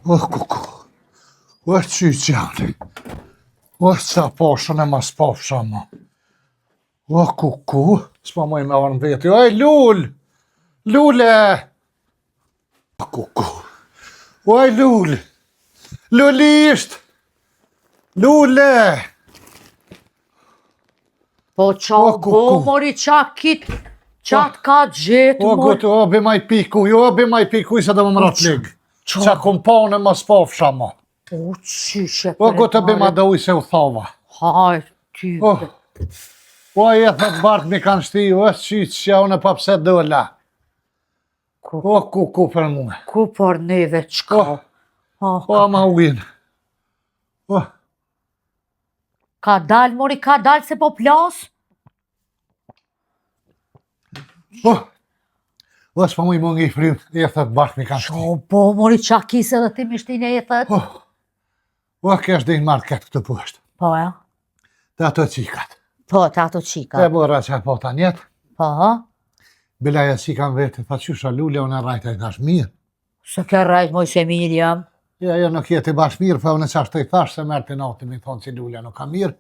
kuku. Që janë. Qa poshën e mas pofësha ma. Kuku. S'pa moj me avën veti. Lull! Lulle! Kuku. Lull! Lullisht! Lulle! Po qa bo, mori qa qatë ka gjetë, mori. Gotë, be maj pikuj, se dhe më mërat ligë. Qa kumpane më spofësha ma. O, qyshe Gotë, be ma dhe uj se u thava. Haj, ty. Jetë të bartë mi kanë shti, qytë që ja unë pa pse dëlla. Ku për muë. Ku për neve qka. Ma ujnë. Ka dal, mori, ka dal se po plas? S'pa mu i mungi i frim, jetët bashkë mi kanë shti. Po, mori, qa kise dhe ti mishtin e jetët? Kesh dhe i marrë këtë këtë pështë. Po, ja. Të ato qikat. Po, të ato qikat. Të bërra që po ta njetë. Po, Bilaja qikan vete, tha qysha lullja, unë e rajta i thash mirë. se ke rajt moj se mirë jam. Jo, nuk jeti bash mirë, pa unë qashtë të i thash se mërë të natë mi thonë që lullja nuk ka mirë,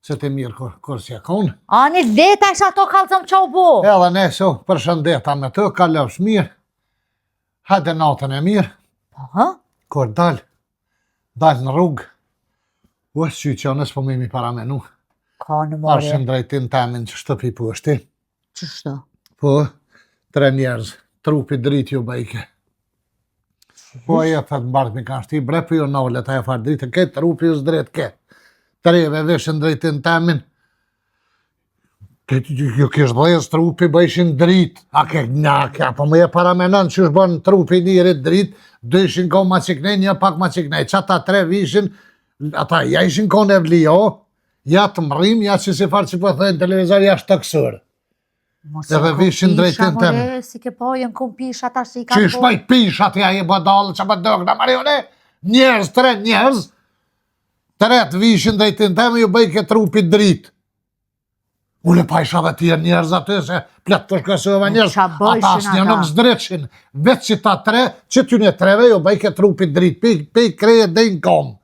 se të mirë kur si e konë. Ani veta isha to kalëzëm qa u bo? Edhe ne, për shëndeta me të, ka lëvsh mirë, hajde natën e mirë, kur dalë në rrugë, që nësë po mimi paramenu. Ka në more. Arshën drejtin temin që shtëpi pushti. Qështu? Po, 3 njerëz, trupi dritë ju bajke. Po e thët mbartë mi kanë shti, bre për jo nallet, a e farë dritë, ke trupi ju s'drejt ke. Treve veshën drejtin temin. Ju kishë dhejës trupi bëjshin dritë. A ke njaka, po më e paramenon që është bënë trupi njërit dritë, dëshin ko ma qiknej, një pak ma qiknej. Që ata 3 vishin, ata ja ishin ko në vlio, ja të mërim, ja që si farë që po thëjnë televizor, ja shtë të kësër. Edhe vishin drejtin temin. More, si ke po, jën kum pisha ta shi ka po. Qish pajt pisha të ja je bëdallë që bëdok në marione? Njerëz, 3 njerëz, 3 vishin drejtin temin, ju bëjke trupi dritë. Ule pa isha dhe tjerë njerëz aty, se pletë të shkësëve njerëz, ata asë një nuk zdreqin. Vetë që ta 3, që t'yne 3-ve, ju bëjke trupi dritë, pej kreje dhe në kom.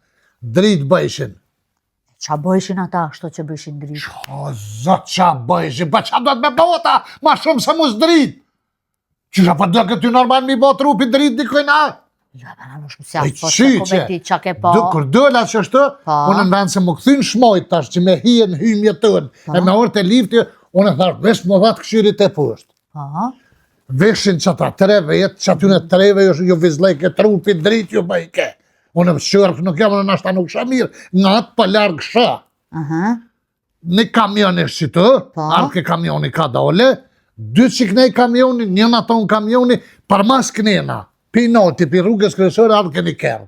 Dritë bëjshin. Qa bëjshin ata ashto që bëjshin dritë? Zot qa bëjshin, pa qa do të me bëta, ma shumë se mu s'dritë. Qysha pa do këtë normal mi bë trupi dritë dikojna? Jo, e përna nushmë si atë, po që kometi qa ke po. Kur dëlla që është, unë në vendë se më këthyn shmojt tash që me hien hymje tënë, e me orë të lifti, unë e thash, vesh më dhatë këshyrit e poshtë. Veshin që ta 3 vetë, që aty në 3-ve ju vizlejke trupi dritë ju bëjke. Unë më shërë, nuk jam në nashta nuk shë mirë, nga atë pa largë shë. Në kamion e shqitë, arke kamioni ka dole, 2 qiknej kamioni, njën aton kamioni, për mas kënena, pi noti, pi rrugës kërësore, arke një kërë.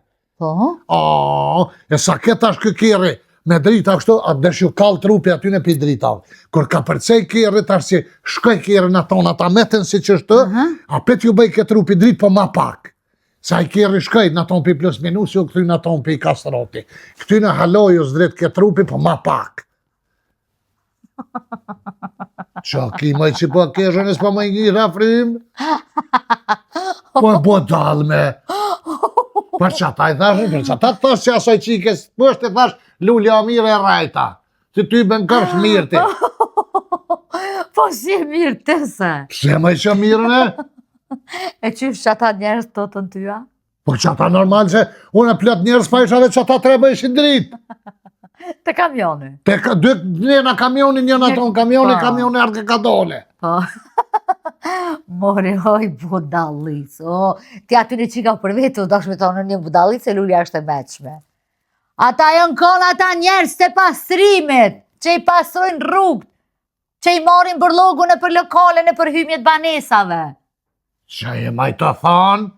E sa këta është këkiri, me drita kështu, atë dëshju kalë trupi aty në pi drita. Kur ka përcej kiri, tash si shkoj kiri në tonë, ata meten si qështu, a pet ju bëj këtë trupi dritë, po ma pak. Sa i kiri shkoj në tonë pi plus minus, ju këty në tonë pi kastroti. Këty në haloju s'drit këtë trupi, po ma pak. Qa ki maj që po keshën e s'pa maj një rafrim? Po e bo dalme. Për që ata i thashë, për që ata të thashë që asoj qikës, po është i thashë, lullja mire e rajta. Që ty bën kërsh mirë ti. Po si e mirë të se? Pse maj që mirën e? E qysh që ata njerës të të në tyja? Po që ata normal që unë e plët njerës pa isha dhe që ata 3 bëjshin dritë. Të kamioni? Njëna kamioni, njëna tonë kamioni, kamioni arke ka dole. More, oj, budalic. Ti aty në qika për vetë, do shme tonë një budalic, e lulja është e meqme. Ata jënë konë ata njerës të pastrimet, që i pastrojnë rrugë, që i morin bërlogun e për lokalen e për hymjet banesave. Që e maj të thonë?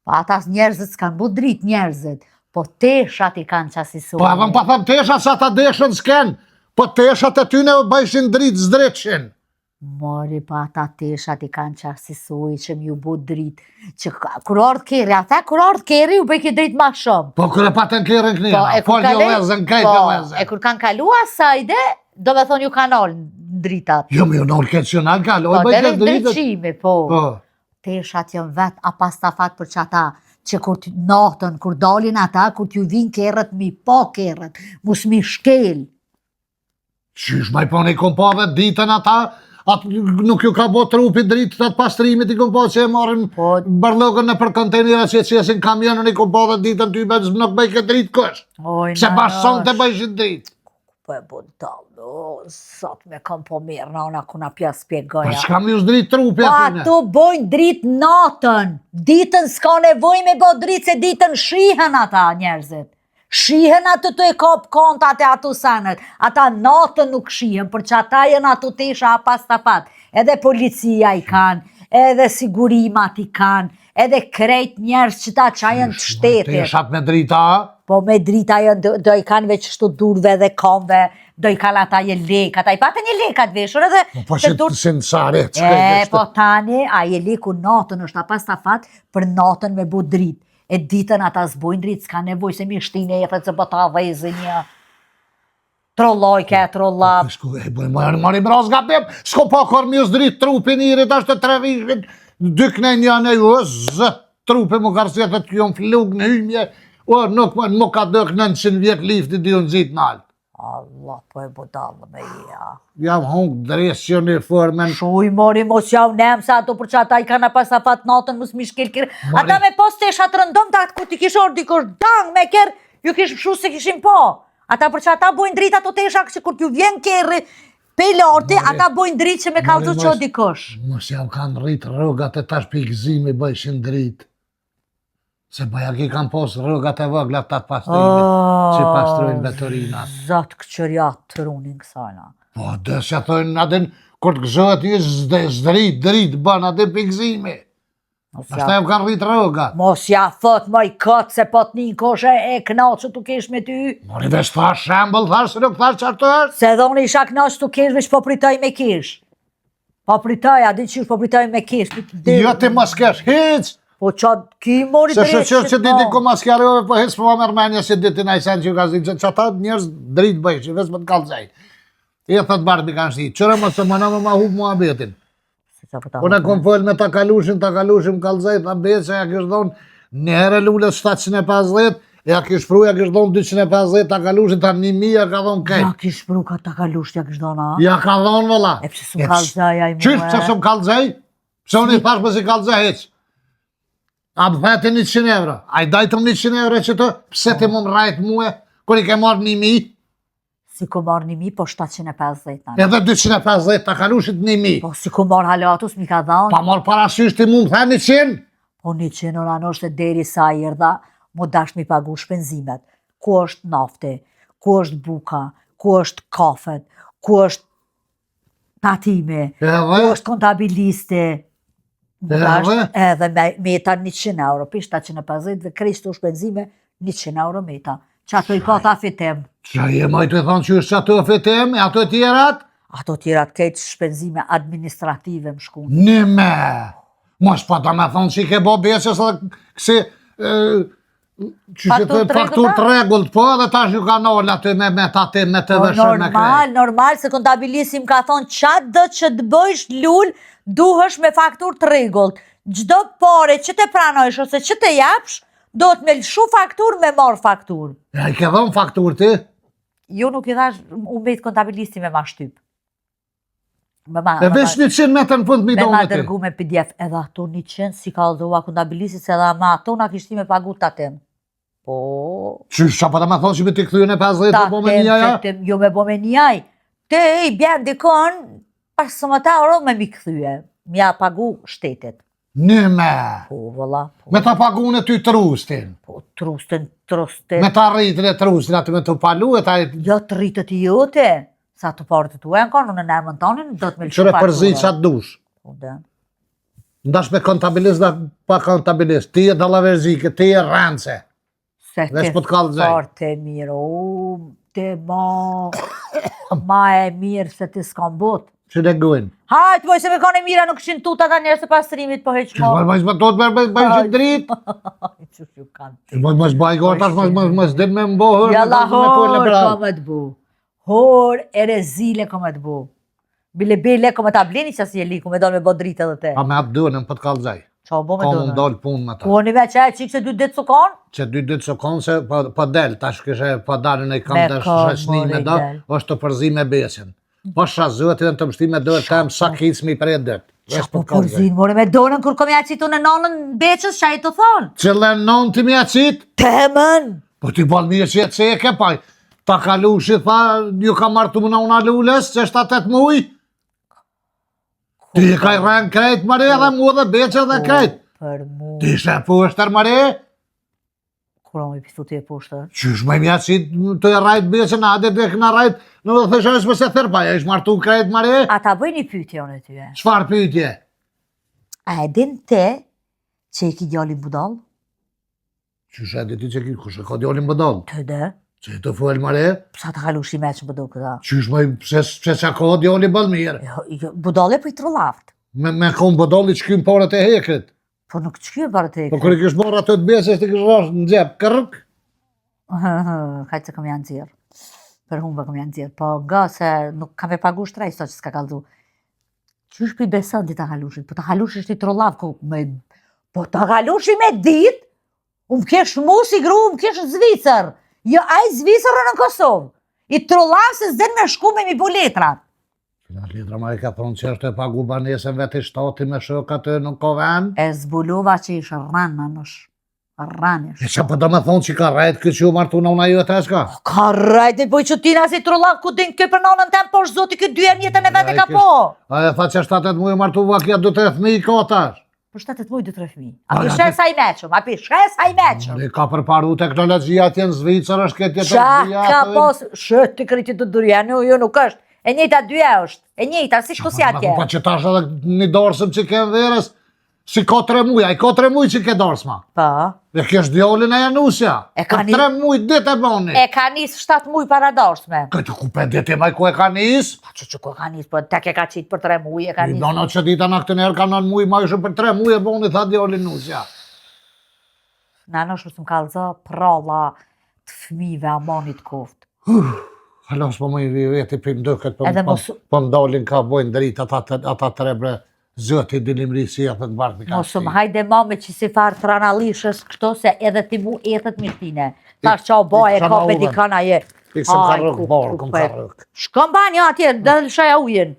Pa ata njerëzit s'kanë bu dritë njerëzit, po teshat i kanë qasisuar. Po avëm pa thëmë teshat që ata deshën s'ken, po teshat e tyne bëjshin dritë s'dreqin. Mori, pa ata teshat i kanë qasisuar që m'ju bu dritë, që kur ardhë keri, ata kur ardhë keri u bëjke dritë ma shumë. Po kërë patën kërën kënina, fol një vezën, kajt një vezën. E kur kanë kalua sajde, do me thonë ju kanë olë dritat. Jo, me ju në olë këtë që në kaloj, bëjke dritë. Po, teshat jënë vetë apastafat për që ata që kur natën, kur dalin ata, kur t'ju vinë kerët, mi pa kerët, mus mi shkel. Qysh maj po ne kom pa dhe ditën ata, nuk ju ka bo trupi dritë të atë pastrimit, i kom pa që e marim barlogën në për kontenera që qesin kamionën, i kom pa dhe ditën ty me nuk bëj këtë dritë kësh. Se bashkën të bëjshin dritë. Po e budalë, sot me kom po mirë, nana ku na pja spjegoja. Po s'kam ju dritë trupi atine. Ato bojnë dritë natën, ditën s'ka nevoj me bo dritë, se ditën shihen ata njerëzit. Shihen ato të e kap kontat e ato sanët, ata natën nuk shihen, për që ata jenë ato tesha pas të pat. Edhe policia i kanë, edhe sigurimat i kanë, edhe krejt njerës që ta qajën të shtetit. Teshat me drita? Po me drita jënë, do i kanë veç shtu durve dhe komve, do i kanë ata je lek, ata i patën je lekat veshur edhe... Po që të sinë sare, po tani, a je leku natën është a pas të fat, për natën me bu dritë. E ditën ata zbojnë dritë, s'ka nevoj se mi shtine e fred se bëta vejzë një... Trolloj ke, trollab. Mari mraz nga bim, s'ko pa kër mi dritë trupin irit, ashtë të trevishit, dykne një në ju, zët trupi më karësjet të t'jon flug në hymje, nuk më ka dëk 900 vjet lifti di unë zitë nalë. Allah, po e budallë me ja. Jam hongë dresë që një formen. Shuj, mori, mos jau nem, se ato për që ata i kanë pas afat natën, mos mi shkel kërë. Ata me pos të eshat rëndom, ta ku ti kish orë dikosh dang me kërë, ju kish pëshu se kishim po. Ata për që ata bojnë dritë ato të esha, që kur t'ju vjen kërë pelorti, ata bojnë dritë që me kalzu që dikosh. Mos jau kanë rritë rrogat e tash pikëzimi bëjshin dritë. Se bajaki kanë posë rrogat e vogla të atë pastrimit, që pastrojnë veturinat. Zatë këqërja të runin kësajna. Po, dësja thojnë adin, kur të gëzohet një dritë bënë adin pikëzimi. Ashtë e kanë rritë rrogat. Mos ja thot moj këtë se po të një koshe e knaqë që tu kesh me ty. Mori vesh thash shembol, thash se nuk thash qartë është. Se dhoni isha knaqë tu kesh vesh po pritoj me kish. Po pritoj, a di që po pritoj me kish. Jo ti mos kesh hiq. Po qatë ki mori se drejtë shëqër që diti ku maskerove, po hisë po mërmenja se diti në ajsen që ju ka zinë, që ata njerës dritë bëjshë, vesë më të kalëzaj. I e thëtë barbi kanë shti, qërë më se më në më ma hubë mua betin. Unë e kom fëllë me ta kalushim kalëzaj, ta betë që ja kështë dhonë një herë lullës 750, ja kështë pru, ja kështë dhonë 250, ta kalushim, ta 1000 ja ka dhonë kejtë. Ja kështë pru ka ta kalush, ja kështë dhonë, a? Ja ka dhonë, vëlla. E pëse së kalëzaj, a i Qysh, pëse së kalëzaj? Pëse unë i thash për si kalëzaj heq. A më thajte 100 euro, a i dajtëm 100 euro që të, pëse ti më më rajtë muë, kër i ke marrë 1000? Si ku marrë 1000, po 750 në. Edhe 250, ta kalushit 1000. Po si ku marrë halatus, mi ka dhanë. Pa marrë parasysh ti mu më thajtë 100? Po 100 ora në është deri sa i rda, mu dash mi pagu shpenzimet. Ku është nafti, ku është buka, ku është kafet, ku është tatime, ku është kontabiliste. Edhe meta 100 euro, pi 750 dhe krishtu shpenzime 100 euro meta. Që ato i ka ta fitem. Që je majtë e thonë që është që ato fitem, e ato tjerat? Ato tjerat kejtë shpenzime administrative më shku. Nime! Mos pa ta me thonë që i ke bo beqës dhe kësi... Faktur të regullt, po edhe tash ju ka nërë aty me tati me të vëshër me krejt. Normal, se kontabilisim ka thonë qatë do që të bëjsh lull, duhesh me faktur të regullt. Gjdo pare që të pranojsh ose që të japsh, do të me lëshu faktur me marë faktur. Ja, i ke dhonë faktur ti? Jo nuk i thash, unë bejtë kontabilisti me ma shtyp. E vesh 100 metrë në fund mi do me me ma ti? dërgu me PDF, edhe ato 100 si ka dhoa kontabilisti, se edhe me ato na kishti me pagu tatem. Po... Qysh, qa pa ta me thonë që me ti këthyën e 50 të bo me njaja? Jo me bo me njaj. Te i bjen dikon, pas së më ta oro me mi këthyë. Mja pagu shtetit. Nime! Po, vëlla. Me ta pagu në ty trustin? Po, trustin. Me ta rritin e trustin, aty me të palu e ta... Jo të rritët i jote. Sa të parë të tuaj në konë, në në emën tonin, do të me lëshu fakturë. Qëre përzi qatë dush? Po, dhe. Ndash me kontabilist dhe pa kontabilist. Ti e dalaverzike, ti e rëndse. Vesh po të kallë zaj. Farë të mirë, te ma e mirë se ti s'kam botë. Që ne gujnë? Hajtë, boj se me kone mira nuk ishin tuta ta njerës të pastrimit, po heq mo. Që mos do të bëjshin dritë? Që ju kanë. Mos bëj gortash, mos din me mbohër. Jalla hor, kom e të bu. Hor e rezile kom e të bu. Bile bile kom e ta blini që si e liku me do me bo dritë edhe te. A me atë dënën, po të kallëzaj. Qa bo me Ka do më me? ndalë punë me ta. Ku një me që e qikë se 2 ditë së kanë? Që 2 ditë së kanë se pa del, tash kështë pa dalën e kam Me të kanë, shasnime mori, da, del. është të përzi me besin. Po shazëtin të mështi me dërë tem sa kic mi prej dërë. Qa po përzin, more me donën kur kom ja qitu në nonën beqës, qa i të thonë? Qëllën non ti mi a qitë? Temën! Po ti bal mirë që jetë seke, pa ta kalushi, tha, ju ka martu më në una lulles, që 7-8 muj. Ti ka i rënë krejt, mare, dhe mu dhe beqë dhe krejt. Për mu... Ti ishe pushtër, mare? Kura më i pithu ti e pushtër? Qysh me mja qitë të e rajt beqën, ade dhe këna rajt, në dhe thëshë më se thërpa, ja ish martu krejt, mare? A ta bëj një pytje onë e tyje? Qfar pytje? A e din te që i ki djallin budal? Qysh e di ti që ki, kush e ka djallin bëdall? Të dhe? Që e të fuel, mare? Sa të kalu shime që më do këta? Qysh me, pse që ka djallin bëll mirë? Budal e për i trolaft. Me kom bëdalli që kym parët e hekrit. Po nuk që kjo barë të Po kërë i kështë marrë ato të besës, të kështë rrashë në gjepë, kërrëk. Kajtë se kam janë dzirë. Për humba kam janë dzirë. Po nga se nuk kam e pagu shtraj sot që s'ka kalzu. Qysh për i beson dita halushit? Po ta halushit i trolav, po ta halushit me dit, më kesh mu si gru, më kesh Zvicër. Jo, a i Zvicër në Kosovë. I trolav se zden me shku me mi bu letrat. Në litra ma i ka thonë që është e pagu banesën vetë i shtati me shok atë nuk ka ven. E zbulova që ishë rranë nësh. Rranish. E që për të me thonë që ka rajtë këtë që u martu në una jote e shka? Ka rajtë, boj që tina si trolav ku din këtë për nonën tem, po shzoti këtë 2 jetën e vetë e ka po. A e tha që 7-8 muaj martu vakja 2-3 fëmijë ka tash. Për 7 muaj 2-3 fëmijë. A pi shes a i meqëm, a pi shes a i meqëm. Ne ka përparu teknologjia atje në Zvicër është këtë Qa teknologjia. ka pos, shët të kriti të durja, jo nuk është. E njëta 2 është, e njëta, si shku si atje. Pa që tash edhe një dorsëm që ke verës, si ka 3 muaj, a i ka 3 muaj që ke dorsma. Pa. E kesh djallin e janusja. E ka Për 3 muaj dit e boni. E ka nis 7 muaj para dorsme. Këtë ku për dit e maj ku e ka nis? Po që ku e ka nis, po tek e ka qitë për 3 muaj, e ka I nis. dono që dita në këtë njerë ka 9 muaj, ma ishë për 3 muaj e boni, tha djallin nusja. Nano shumë më kalzo pralla të fëmive amonit koft. Halos po më i veti për mdëket, Edhe mos- po mdalin ka bojnë dritë ata 3 bre zëti dilimri si jetët bartë në Mosëm hajde mame që si farë tranalishës kështo se edhe ti mu ethet mirtine. Tash qa o baj e ka Iksa pe na dikana je. Iksëm ka Aj, rëk ku- barë, ku këm pe- ka rëk. Shkon banja atje, dhe lëshaja ujen.